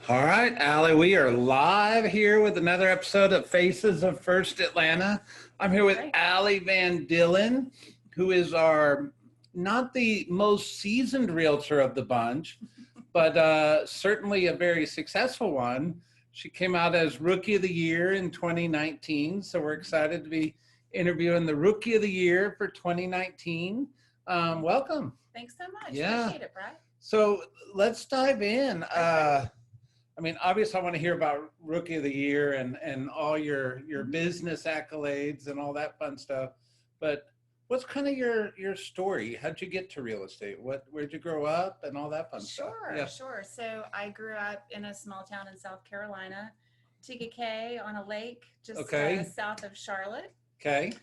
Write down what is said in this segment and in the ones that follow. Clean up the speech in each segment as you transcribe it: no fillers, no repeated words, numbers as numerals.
All right, Allie, we are live here with another episode of Faces of First Atlanta. I'm here with Great. Allie Van Dillen, who is our not the most seasoned realtor of the bunch, but certainly a very successful one. She came out as Rookie of the Year in 2019, so we're excited to be interviewing the Rookie of the Year for 2019. Welcome. Thanks so much. Yeah. Appreciate it, Brad. So let's dive in. I mean, obviously, I want to hear about Rookie of the Year and all your business accolades and all that fun stuff. But what's kind of your story? How'd you get to real estate? Where'd you grow up and all that fun stuff? Sure. So I grew up in a small town in South Carolina, TKK on a lake just south of Charlotte. Okay.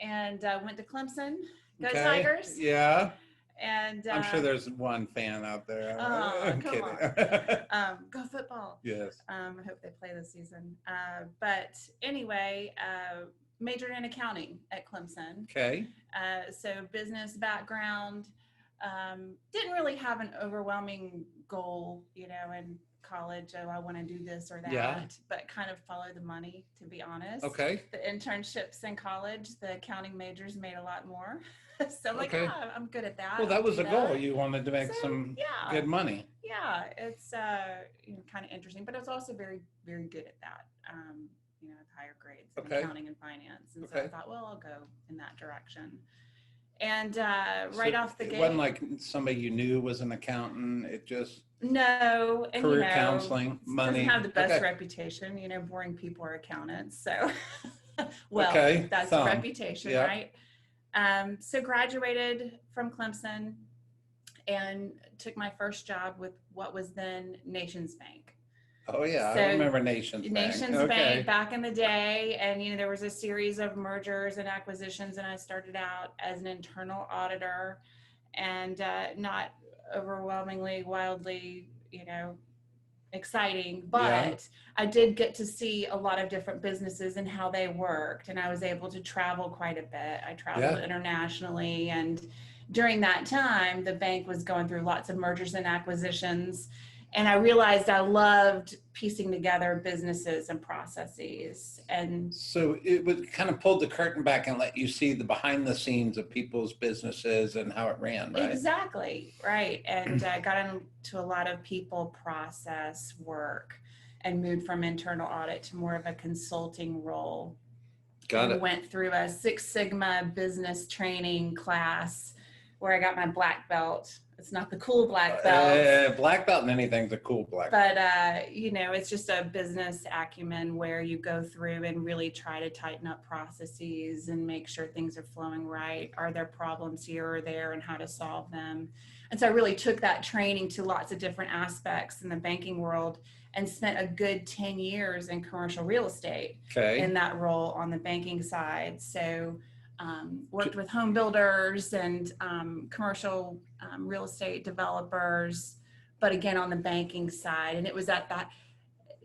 And went to Clemson. Go Okay. Tigers. Yeah. And I'm sure there's one fan out there. Oh, I'm come kidding. on. Go football. Yes. I hope they play this season. But anyway, majored in accounting at Clemson. Okay. So business background. Didn't really have an overwhelming goal, in college. Oh, I want to do this or that. Yeah. But kind of follow the money, to be honest. Okay. The internships in college, the accounting majors made a lot more. So I'm like, Okay. I'm good at that. Well, that I'll was do the goal. that. You wanted to make some good money. Yeah, it's kind of interesting, but I was also very, very good at that. With higher grades in accounting and finance, and so I thought, well, I'll go in that direction. And right off the gate, it wasn't like somebody you knew was an accountant. It just no, and career counseling, money. Doesn't have the best reputation. Boring people are accountants, so well, that's the reputation, right? So graduated from Clemson and took my first job with what was then Nations Bank. Oh yeah, I remember Nations Bank. Nations Bank back in the day, and there was a series of mergers and acquisitions, and I started out as an internal auditor, and not overwhelmingly, wildly, exciting, but I did get to see a lot of different businesses and how they worked, and I was able to travel quite a bit. I traveled internationally, and during that time, the bank was going through lots of mergers and acquisitions, and I realized I loved piecing together businesses and processes. And so it would kind of pulled the curtain back and let you see the behind the scenes of people's businesses and how it ran, right? Exactly, right. And I got into a lot of people process work and moved from internal audit to more of a consulting role. Got it. Went through a Six Sigma business training class where I got my black belt. It's not the cool black belt. Black belt in anything's a cool black belt. But, it's just a business acumen where you go through and really try to tighten up processes and make sure things are flowing right. Are there problems here or there, and how to solve them? And so I really took that training to lots of different aspects in the banking world and spent a good 10 years in commercial real estate in that role on the banking side. So worked with home builders and commercial real estate developers, but again on the banking side. And it was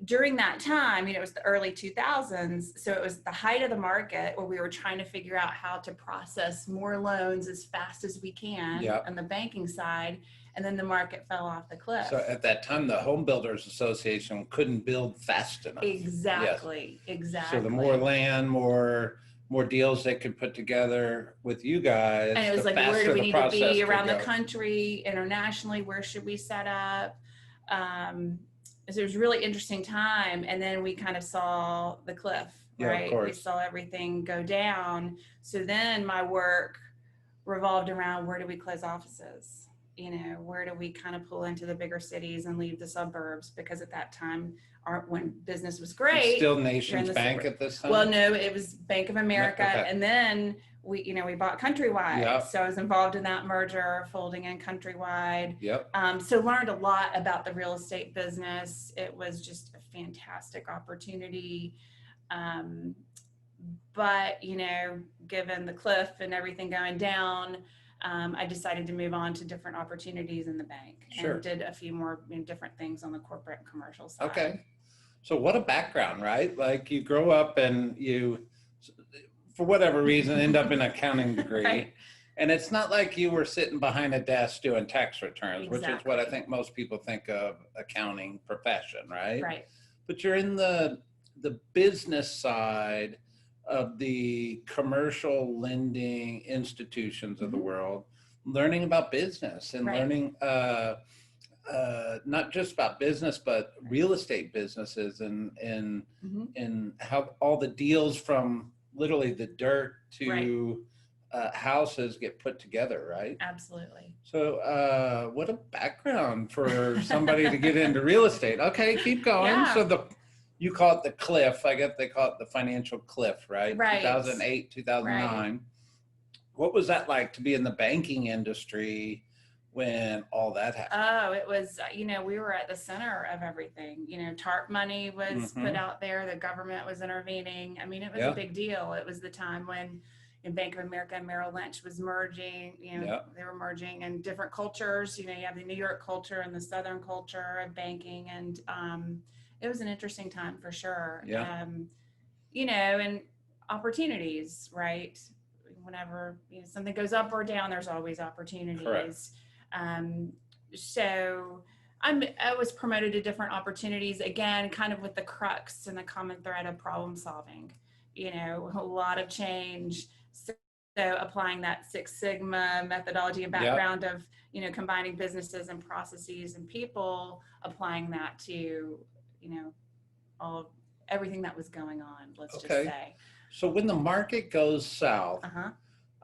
during that time, it was the early 2000s, so it was the height of the market where we were trying to figure out how to process more loans as fast as we can on the banking side, and then the market fell off the cliff. So at that time, the Home Builders Association couldn't build fast enough. Exactly. So the more land, more deals they could put together with you guys. And it was like, where do we need to be around the country, internationally? Where should we set up? So it was a really interesting time. And then we kind of saw the cliff, right? Of course. We saw everything go down. So then my work revolved around, where do we close offices? Where do we kind of pull into the bigger cities and leave the suburbs? Because at that time, when business was great. It's still Nations Bank at this time? Well, no, it was Bank of America. And then we bought Countrywide. So I was involved in that merger, folding in Countrywide. So learned a lot about the real estate business. It was just a fantastic opportunity. But, given the cliff and everything going down, I decided to move on to different opportunities in the bank and did a few more different things on the corporate and commercial side. Okay. So what a background, right? Like you grow up and you, for whatever reason, end up in an accounting degree. And it's not like you were sitting behind a desk doing tax returns, which is what I Exactly. think most people think of accounting profession, right? Right. But you're in the business side of the commercial lending institutions of the Mhm. world, learning about business and Right. learning not just about business, but real estate businesses Mhm. and how all the deals from literally the dirt Right. to houses get put together, right? Absolutely. So, what a background for somebody to get into real estate. Okay, keep going. Yeah. So you call it the cliff. I guess they call it the financial cliff, right? Right. 2008, Right. 2009. What was that like to be in the banking industry when all that happened? Oh, it was, we were at the center of everything. TARP money was put Mm-hmm. out there, the government was intervening. I mean, it was a Yeah, big deal. It was the time when Bank of America and Merrill Lynch was merging, yeah. they were merging, and different cultures. You have the New York culture and the Southern culture of banking. And it was an interesting time for sure. Yeah, And opportunities, right? Whenever something goes up or down, there's always correct. opportunities. Um, so I was promoted to different opportunities, again, kind of with the crux and the common thread of problem solving. A lot of change. So applying that Six Sigma methodology and Yeah, background of combining businesses and processes and people, applying that to all of everything that was going on. Let's just okay. say. So when the market goes south, Uh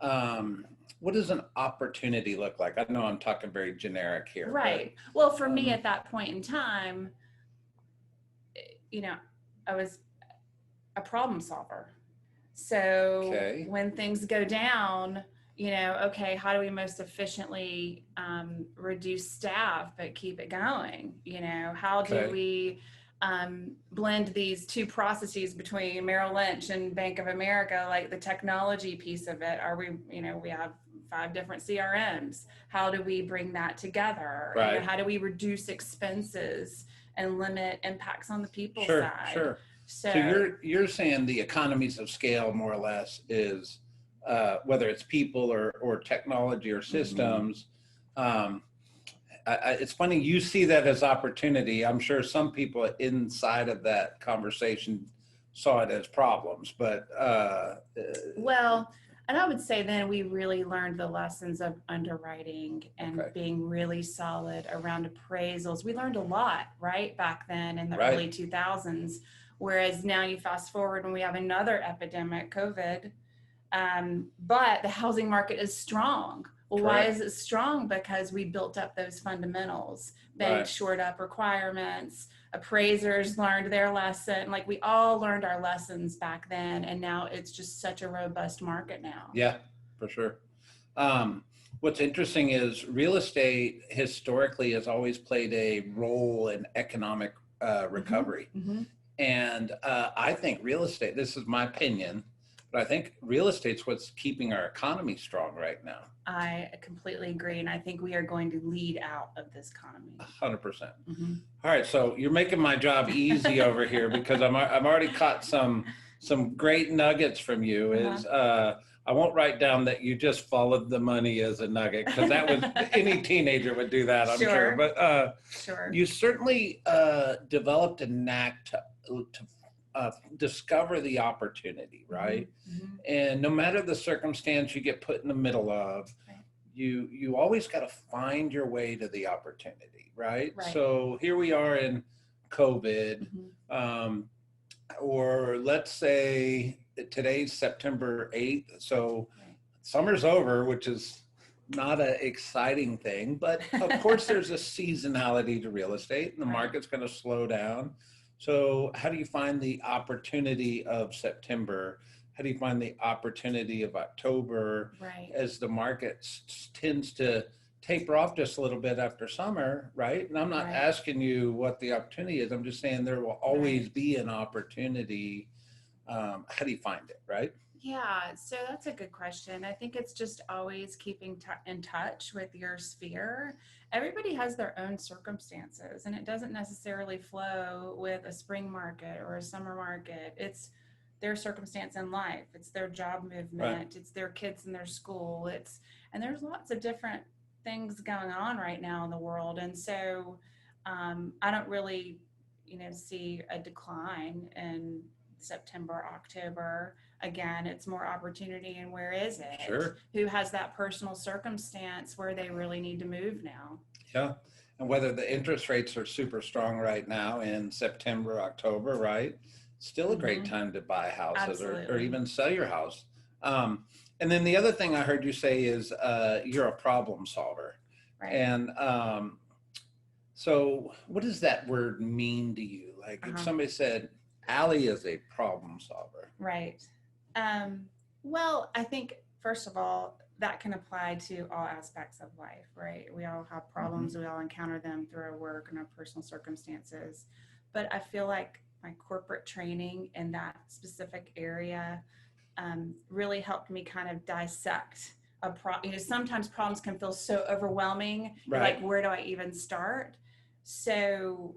huh. um, what does an opportunity look like? I know I'm talking very generic here, but Right. Well, for me um, at that point in time, you know, I was a problem solver. So okay, when things go down, okay, how do we most efficiently reduce staff but keep it going? How do okay, we blend these two processes between Merrill Lynch and Bank of America, like the technology piece of it? Are we, we have 5 different CRMs. How do we bring that together? And then right. how do we reduce expenses and limit impacts on the people Sure, side? sure. So So, you're saying the economies of scale more or less is whether it's people or technology or mhm. systems. Um, it's funny you see that as opportunity. I'm sure some people inside of that conversation saw it as problems, but Well, and I would say then we really learned the lessons of underwriting and okay, being really solid around appraisals. We learned a lot, right, back then in the right, early 2000s. Whereas now you fast forward and we have another epidemic, COVID, but the housing market is strong. Well, why is correct, it strong? Because we built up those fundamentals. Banks right. shored up requirements, appraisers learned their lesson. Like we all learned our lessons back then, and now it's just such a robust market now. Yeah, for sure. Um, what's interesting is real estate historically has always played a role in economic Mm-hmm. recovery. Mm-hmm. And I think real estate, this is my opinion, but I think real estate's what's keeping our economy strong right now. I completely agree, and I think we are going to lead out of this economy. 100%. Mm-hmm. All right, so you're making my job easy over here because I'm already caught some great nuggets from you. Uh-huh. Is I won't write down that you just followed the money as a nugget because that was any teenager would do that, I'm sure. Sure. But Sure. you certainly developed a knack to discover the opportunity, right? Mm-hmm. And no matter the circumstance you get put in the middle of, Right. you always got to find your way to the opportunity, right? Right. So here we are in COVID, Mm-hmm. um, or let's say today's September 8th. So Right. summer's over, which is not an exciting thing, but of course there's a seasonality to real estate and the Right. market's going to slow down. So how do you find the opportunity of September? How do you find the opportunity of October Right. as the market tends to taper off just a little bit after summer, right? And I'm not Right. asking you what the opportunity is. I'm just saying there will always Right. be an opportunity. How do you find it, right? Yeah, so that's a good question. I think it's just always keeping in touch with your sphere. Everybody has their own circumstances, and it doesn't necessarily flow with a spring market or a summer market. It's their circumstance in life. It's their job movement. It's their kids in their school. And there's lots of different things going on right now in the world. And so I don't really, see a decline in September, October. Again, it's more opportunity. And where is it? Sure. Who has that personal circumstance where they really need to move now? Yeah. And whether the interest rates are super strong right now in September, October, right? Still a great time to buy houses or even sell your house. And then the other thing I heard you say is you're a problem solver. Right. And so what does that word mean to you? Like if somebody said, Allie is a problem solver. Right. Well, I think, first of all, that can apply to all aspects of life, right? We all have problems. We all encounter them through our work and our personal circumstances. But I feel like my corporate training in that specific area really helped me kind of dissect sometimes problems can feel so overwhelming. Right. Like, where do I even start? So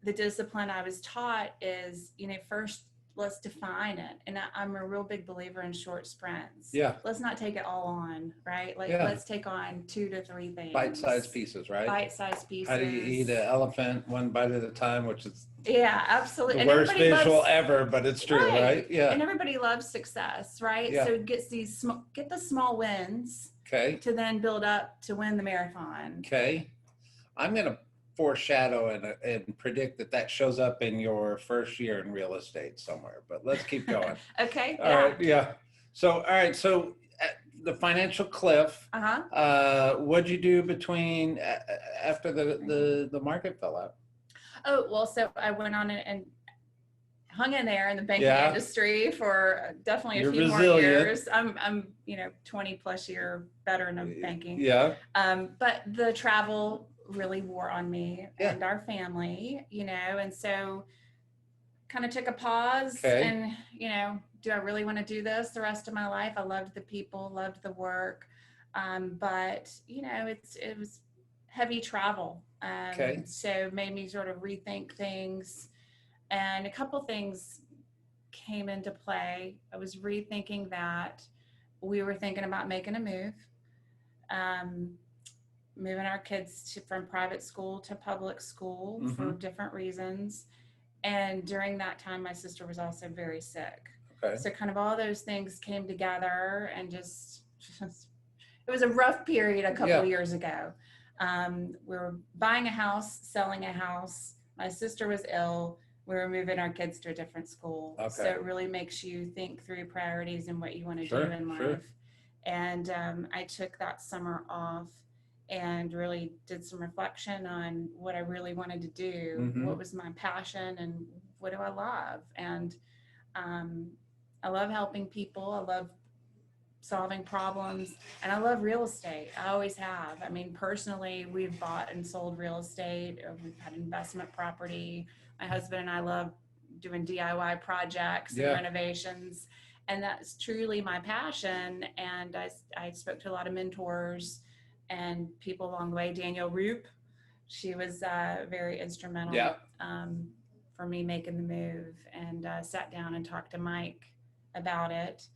the discipline I was taught is, first, let's define it. And I'm a real big believer in short sprints. Yeah. Let's not take it all on, right? Like, let's take on 2 to 3 things. Bite-sized pieces, right? Bite-sized pieces. How do you eat an elephant one bite at a time, which is absolutely the worst visual ever, but it's true, right? Yeah. And everybody loves success, right? Yeah. So get the small wins to then build up to win the marathon. Okay. I'm going to foreshadow and predict that shows up in your first year in real estate somewhere, but let's keep going. Okay. All right. Yeah. So, all right. So the financial cliff, what'd you do between after the market fell out? Oh, well, so I went on and hung in there in the banking industry for definitely a few more years. I'm 20 plus year veteran of banking. Yeah. But the travel really wore on me and our family, and so kind of took a pause and, do I really want to do this the rest of my life? I loved the people, loved the work. But it was heavy travel. So made me sort of rethink things, and a couple things came into play. I was rethinking that we were thinking about making a move, moving our kids from private school to public school for different reasons. And during that time, my sister was also very sick. So kind of all those things came together, and just it was a rough period a couple of years ago. We were buying a house, selling a house. My sister was ill. We were moving our kids to a different school. So it really makes you think through priorities and what you want to do in life. And I took that summer off and really did some reflection on what I really wanted to do, what was my passion, and what do I love. And I love helping people. I love solving problems, and I love real estate. I always have. I mean, personally, we've bought and sold real estate. We've had investment property. My husband and I love doing DIY projects and renovations, and that's truly my passion. And I spoke to a lot of mentors and people along the way. Danielle Roop, she was very instrumental for me making the move, and sat down and talked to Mike about it.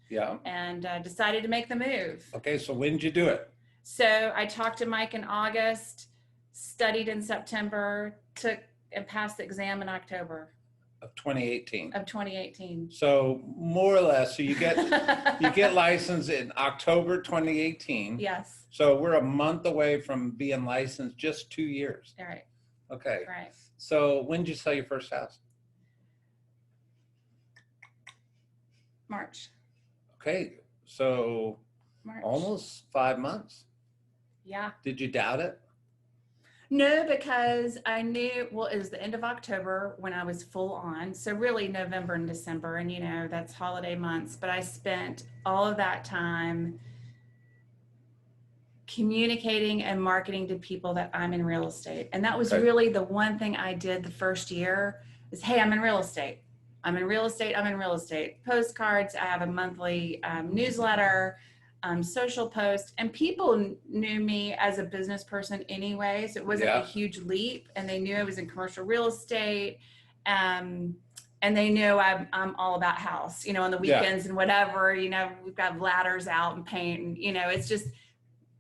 And decided to make the move. Okay, so when did you do it? So I talked to Mike in August, studied in September, took and passed the exam in October of 2018. Of 2018. So more or less, so you get licensed in October 2018. Yes. So we're a month away from being licensed, just 2 years. All right. Okay. Right. So when did you sell your first house? March. Okay, so March. Almost 5 months. Yeah. Did you doubt it? No, because I knew, it was the end of October when I was full on. So really November and December, and that's holiday months, but I spent all of that time communicating and marketing to people that I'm in real estate. And that was really the one thing I did the first year is, hey, I'm in real estate. I'm in real estate. I'm in real estate. Postcards. I have a monthly newsletter, social post, and people knew me as a business person anyway. So it wasn't a huge leap, and they knew I was in commercial real estate. and they know I'm all about house, on the weekends and whatever, we've got ladders out and paint, and, it's just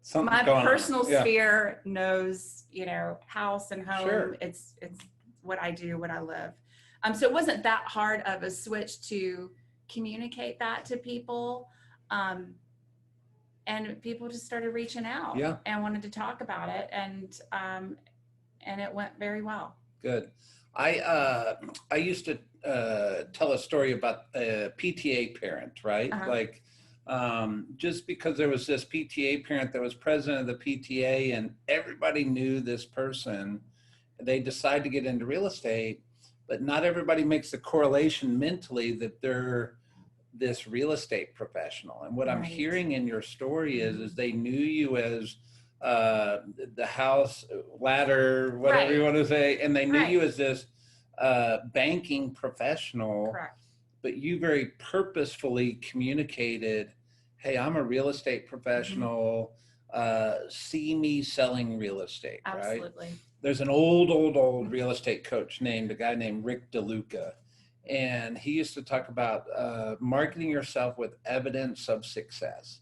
Something's my going personal on. Yeah. sphere knows, house and home. Sure. It's what I do, what I live. So it wasn't that hard of a switch to communicate that to people. And people just started reaching out and wanted to talk about it. And it went very well. Good. I used to tell a story about a PTA parent, right? Like, just because there was this PTA parent that was president of the PTA and everybody knew this person, they decide to get into real estate, but not everybody makes the correlation mentally that they're this real estate professional. And what I'm hearing in your story is they knew you as the house ladder, whatever you want to say, and they knew you as this banking professional. Correct. But you very purposefully communicated, hey, I'm a real estate professional. See me selling real estate. Absolutely. Right? There's an old real estate coach named a guy named Rick DeLuca. And he used to talk about marketing yourself with evidence of success.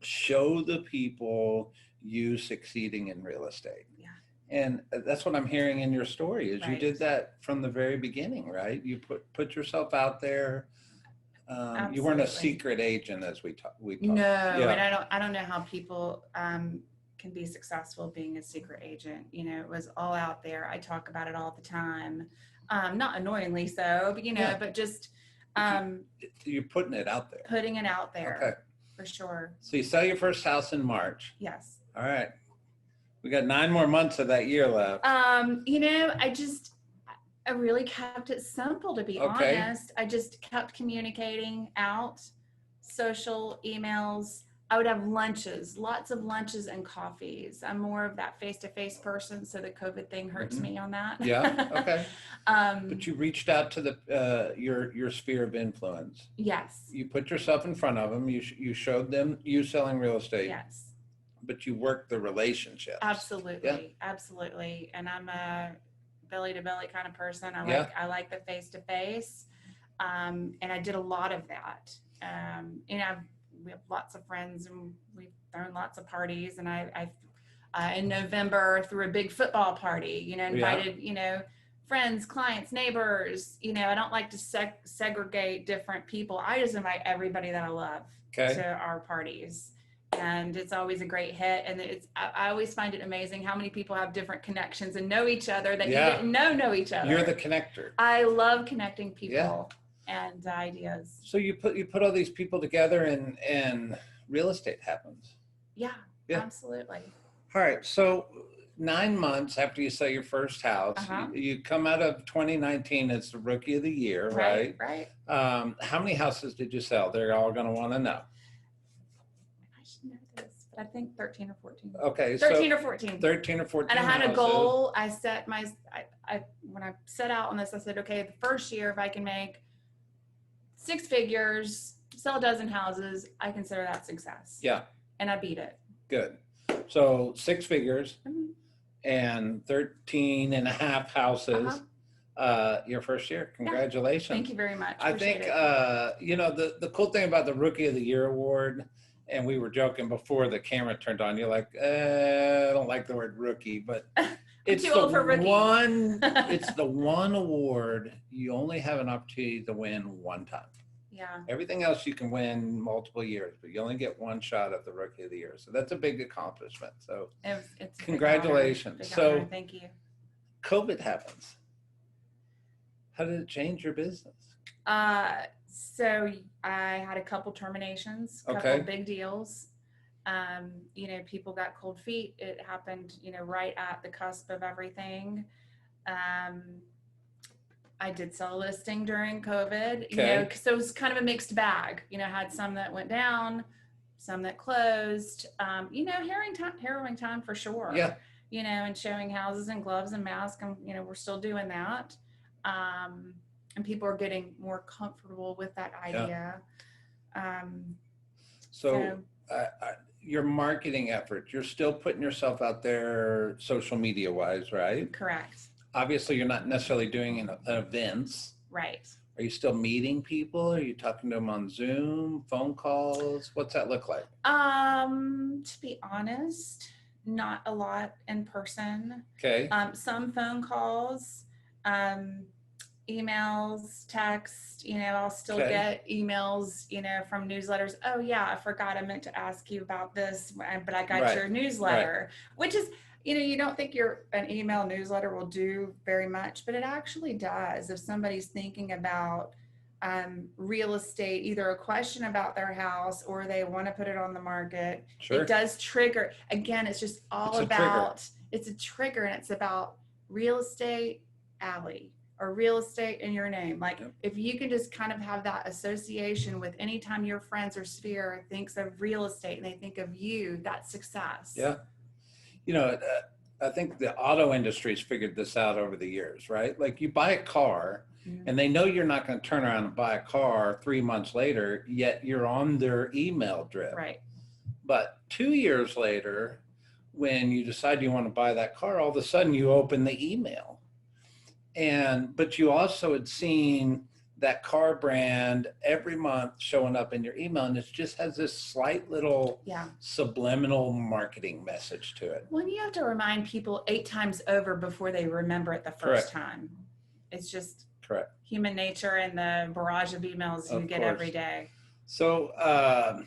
Show the people you succeeding in real estate. Yeah. And that's what I'm hearing in your story is you did that from the very beginning, right? You put yourself out there. You weren't a secret agent as we talked. No, and I don't know how people can be successful being a secret agent. It was all out there. I talk about it all the time. Not annoyingly so, but but just you're putting it out there. Putting it out there. Okay. For sure. So you sell your first house in March. Yes. All right. We got 9 more months of that year left. I really kept it simple, to be honest. I just kept communicating out, social, emails. I would have lunches, lots of lunches and coffees. I'm more of that face-to-face person, so the COVID thing hurts me on that. Yeah, okay. But you reached out to the your sphere of influence. Yes. You put yourself in front of them. You showed them you selling real estate. Yes. But you worked the relationships. Absolutely, absolutely. And I'm a belly-to-belly kind of person. I like the face-to-face, and I did a lot of that. We have lots of friends, and we've thrown lots of parties. And I in November threw a big football party. Invited friends, clients, neighbors. I don't like to segregate different people. I just invite everybody that I love to our parties. And it's always a great hit. And I always find it amazing how many people have different connections and know each other that you didn't know each other. You're the connector. I love connecting people and ideas. So you put all these people together and real estate happens. Yeah, absolutely. All right. So 9 months after you sell your first house, you come out of 2019 as the rookie of the year, right? Right. How many houses did you sell? They're all going to want to know. Know this, but I think 13 or 14. Okay, 13 or 14. 13 or 14. And I had houses. a goal. I set when I set out on this, I said, okay, the first year, if I can make 6 figures, sell a dozen houses, I consider that success. Yeah. And I beat it. Good. So 6 figures and 13 and a half houses. Your first year. Congratulations. Thank you very much. I think, the cool thing about the Rookie of the Year award, and we were joking before the camera turned on, you're like, I don't like the word rookie, but it's too old for rookie. It's the one award you only have an opportunity to win one time. Yeah. Everything else you can win multiple years, but you only get one shot at the Rookie of the Year. So that's a big accomplishment. So it's congratulations. Big So honor. Thank you. COVID happens. How did it change your business? So I had a couple terminations, a couple big deals. People got cold feet. It happened, right at the cusp of everything. I did sell a listing during COVID, so it was kind of a mixed bag. Had some that went down, some that closed. Harrowing time for sure. Yeah. And showing houses and gloves and masks, and we're still doing that. And people are getting more comfortable with that idea. Your marketing efforts, you're still putting yourself out there social media wise, right? Correct. Obviously, you're not necessarily doing events. Right. Are you still meeting people? Are you talking to them on Zoom, phone calls? What's that look like? To be honest, not a lot in person. Okay. Some phone calls, emails, text, I'll still Okay. get emails, from newsletters. Oh yeah, I forgot, I meant to ask you about this, but I got Right. your newsletter, which is, you don't think an email newsletter will do very much, but it actually does. If somebody's thinking about real estate, either a question about their house or they want to put it on the market, Sure. it does trigger. Again, it's just all about, it's a trigger, and it's about real estate alley or real estate in your name. Like, Yep. If you can just kind of have that association with anytime your friends or sphere thinks of real estate and they think of you, that's success. Yeah. I think the auto industry's figured this out over the years, right? Like, you buy a car and they know you're not going to turn around and buy a car 3 months later, yet you're on their email drip. Right. But 2 years later, when you decide you want to buy that car, all of a sudden you open the email. But you also had seen that car brand every month showing up in your email, and it just has this slight little subliminal marketing message to it. Well, you have to remind people 8 times over before they remember it the first time. It's just human nature and the barrage of emails you get every day. So, all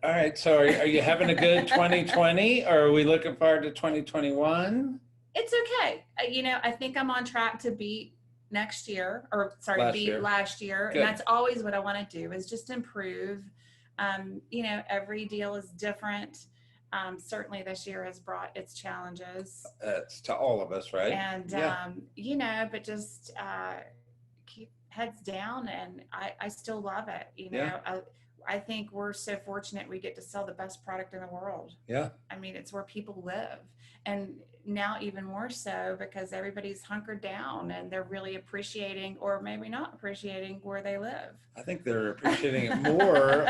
right. So are you having a good 2020, or are we looking forward to 2021? It's okay. I think I'm on track to beat last year. Good. And that's always what I want to do, is just improve. Every deal is different. Certainly this year has brought its challenges. It's to all of us, right? And, but just keep heads down, and I still love it. I think we're so fortunate we get to sell the best product in the world. Yeah. I mean, it's where people live. And now even more so, because everybody's hunkered down and they're really appreciating, or maybe not appreciating, where they live. I think they're appreciating it more,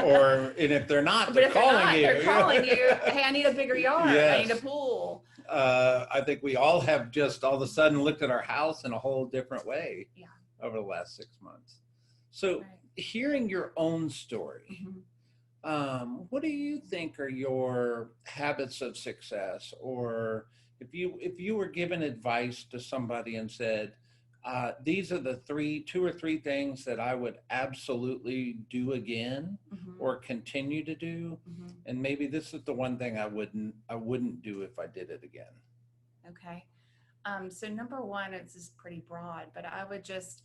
and if they're not, they're calling you. They're calling you, hey, I need a bigger yard. Yes. I need a pool. I think we all have just all of a sudden looked at our house in a whole different way over the last 6 months. So hearing your own story, what do you think are your habits of success? Or if you were given advice to somebody and said, these are the 2 or 3 things that I would absolutely do again or continue to do, and maybe this is the one thing I wouldn't do if I did it again. Okay. So number one, it's just pretty broad, but I would just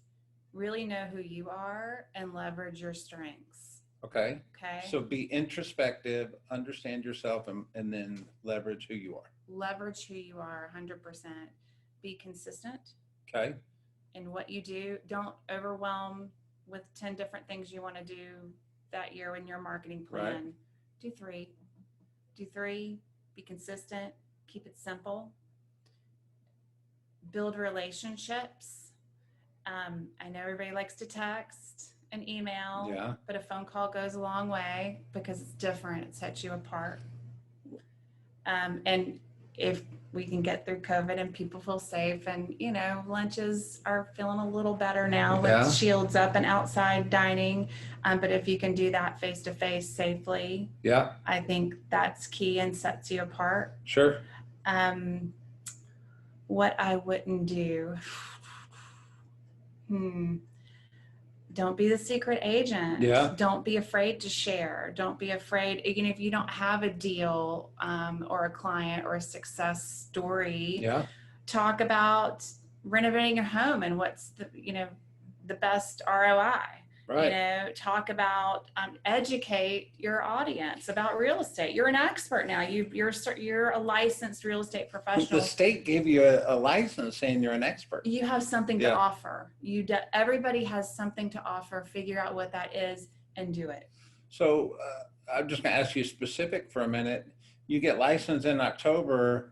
really know who you are and leverage your strengths. Okay. Okay. So be introspective, understand yourself, and then leverage who you are. Leverage who you are 100%. Be consistent. Okay. In what you do. Don't overwhelm with 10 different things you want to do that year in your marketing plan. Right. Do 3. Do 3. Be consistent. Keep it simple. Build relationships. I know everybody likes to text and email, but a phone call goes a long way because it's different. It sets you apart. And if we can get through COVID and people feel safe, and lunches are feeling a little better now with shields up and outside dining, but if you can do that face to face safely, I think that's key and sets you apart. Sure. What I wouldn't do, don't be the secret agent. Don't be afraid to share. Don't be afraid, even if you don't have a deal or a client or a success story. Talk about renovating your home and what's the best ROI. Right. Talk about, educate your audience about real estate. You're an expert now. You're a licensed real estate professional. The state gave you a license saying you're an expert. You have something to offer. Everybody has something to offer. Figure out what that is and do it. So I'm just going to ask you specific for a minute. You get licensed in October,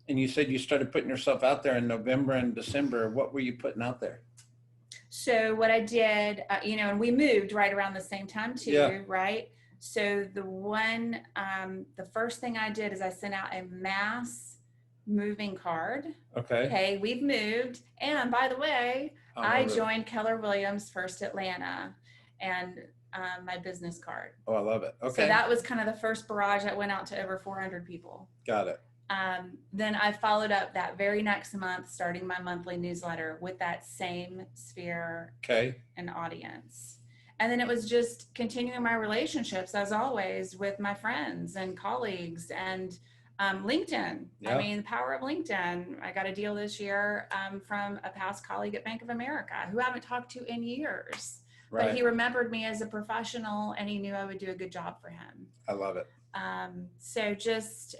and you said you started putting yourself out there in November and December. What were you putting out there? So what I did, and we moved right around the same time too, right? So the first thing I did is I sent out a mass moving card. Okay. Okay, we've moved. And by the way, I love it. joined Keller Williams First Atlanta and my business card. Oh, I love it. Okay. So that was kind of the first barrage that went out to over 400 people. Got it. Then I followed up that very next month, starting my monthly newsletter with that same sphere Okay. and audience. And then it was just continuing my relationships, as always, with my friends and colleagues and LinkedIn. Yeah. I mean, the power of LinkedIn. I got a deal this year from a past colleague at Bank of America who I haven't talked to in years. Right. But he remembered me as a professional and he knew I would do a good job for him. I love it. So just,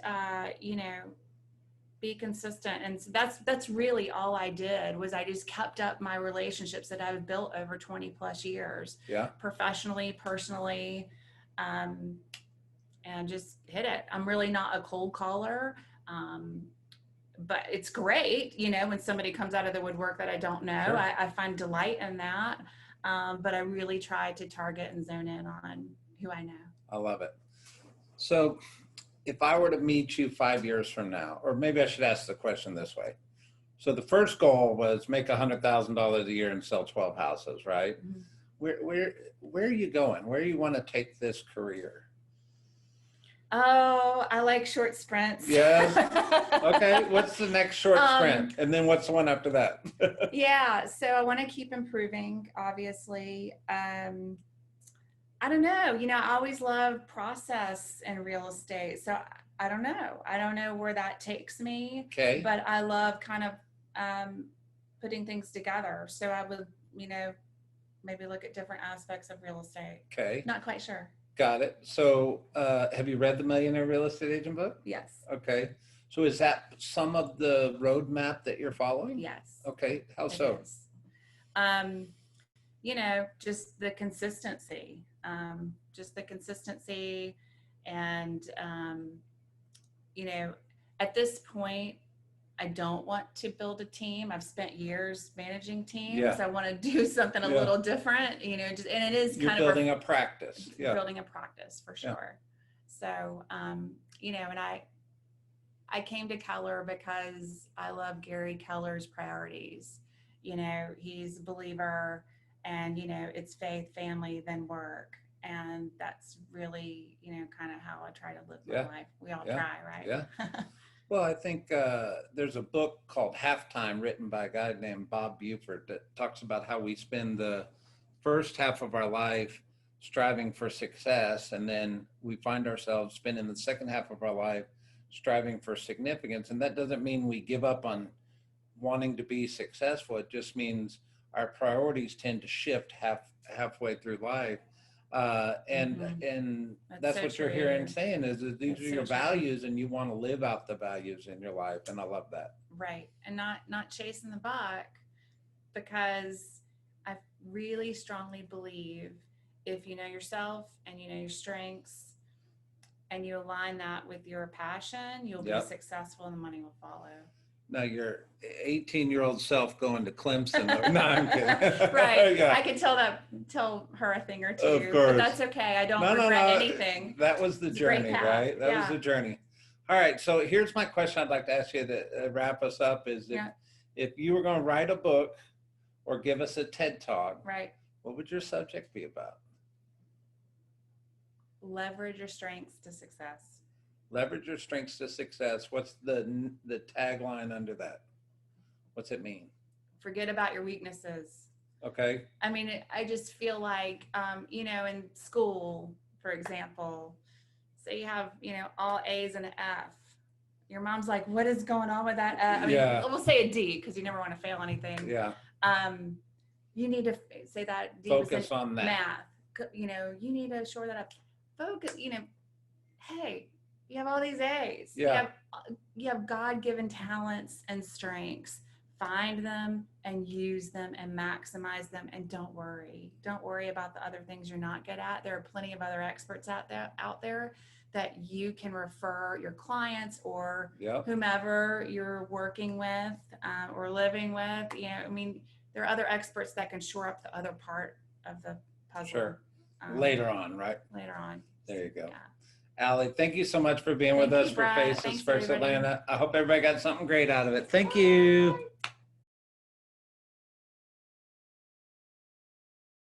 be consistent. And so that's really all I did was I just kept up my relationships that I've built over 20 plus years. Yeah. Professionally, personally, and just hit it. I'm really not a cold caller. But it's great, when somebody comes out of the woodwork that I don't know. Sure. I find delight in that. But I really try to target and zone in on who I know. I love it. So if I were to meet you 5 years from now, or maybe I should ask the question this way. So the first goal was make $100,000 a year and sell 12 houses, right? Mm-hmm. Where are you going? Where do you want to take this career? Oh, I like short sprints. Yes. Okay. What's the next short sprint? And then what's the one after that? Yeah. So I want to keep improving, obviously. I don't know. I always love process in real estate. So I don't know. I don't know where that takes me. Okay. But I love kind of putting things together. So I would, maybe look at different aspects of real estate. Okay. Not quite sure. Got it. So have you read the Millionaire Real Estate Agent book? Yes. Okay. So is that some of the roadmap that you're following? Yes. Okay. How so? Just the consistency. And, at this point, I don't want to build a team. I've spent years managing teams. Yeah. I want to do something a little different, and it is You're kind of building a practice. Yeah. Building a practice for sure. So, and I came to Keller because I love Gary Keller's priorities. He's a believer and, it's faith, family, then work. And that's really, kind of how I try to live my life. We all try, right? Yeah. Well, I think there's a book called Halftime written by a guy named Bob Buford that talks about how we spend the first half of our life striving for success, and then we find ourselves spending the second half of our life striving for significance. And that doesn't mean we give up on wanting to be successful. It just means our priorities tend to shift halfway through life. And that's so what you're true. hearing saying is that these That's are so your true. values and you want to live out the values in your life. And I love that. Right. And not chasing the buck, because I really strongly believe if you know yourself and you know your strengths and you align that with your passion, you'll be successful and the money will follow. Now your 18-year-old self going to Clemson. No, I'm kidding. Right. Yeah. I could tell her a thing or two, Of course. but that's okay. I don't regret anything. That was the journey, right? That was the journey. All right. So here's my question I'd like to ask you to wrap us up is if you were going to write a book or give us a TED Talk, right, what would your subject be about? Leverage your strengths to success. Leverage your strengths to success. What's the tagline under that? What's it mean? Forget about your weaknesses. Okay. I mean, I just feel like, in school, for example, say you have, all A's and an F. Your mom's like, what is going on with that F? I mean, we'll say a D because you never want to fail anything. Yeah. You need to say that D focus on that. Math. You need to shore that up. Focus, hey, you have all these A's. Yeah. You have God-given talents and strengths. Find them and use them and maximize them. And don't worry about the other things you're not good at. There are plenty of other experts out there that you can refer your clients or whomever you're working with or living with. There are other experts that can shore up the other part of the puzzle. Sure. Later on, right? Later on. There you go. Yeah. Allie, thank you so much for being with Thank us you, for Brett. Faces Thanks, First everybody. Atlanta. I hope everybody got something great out of it. Thank you.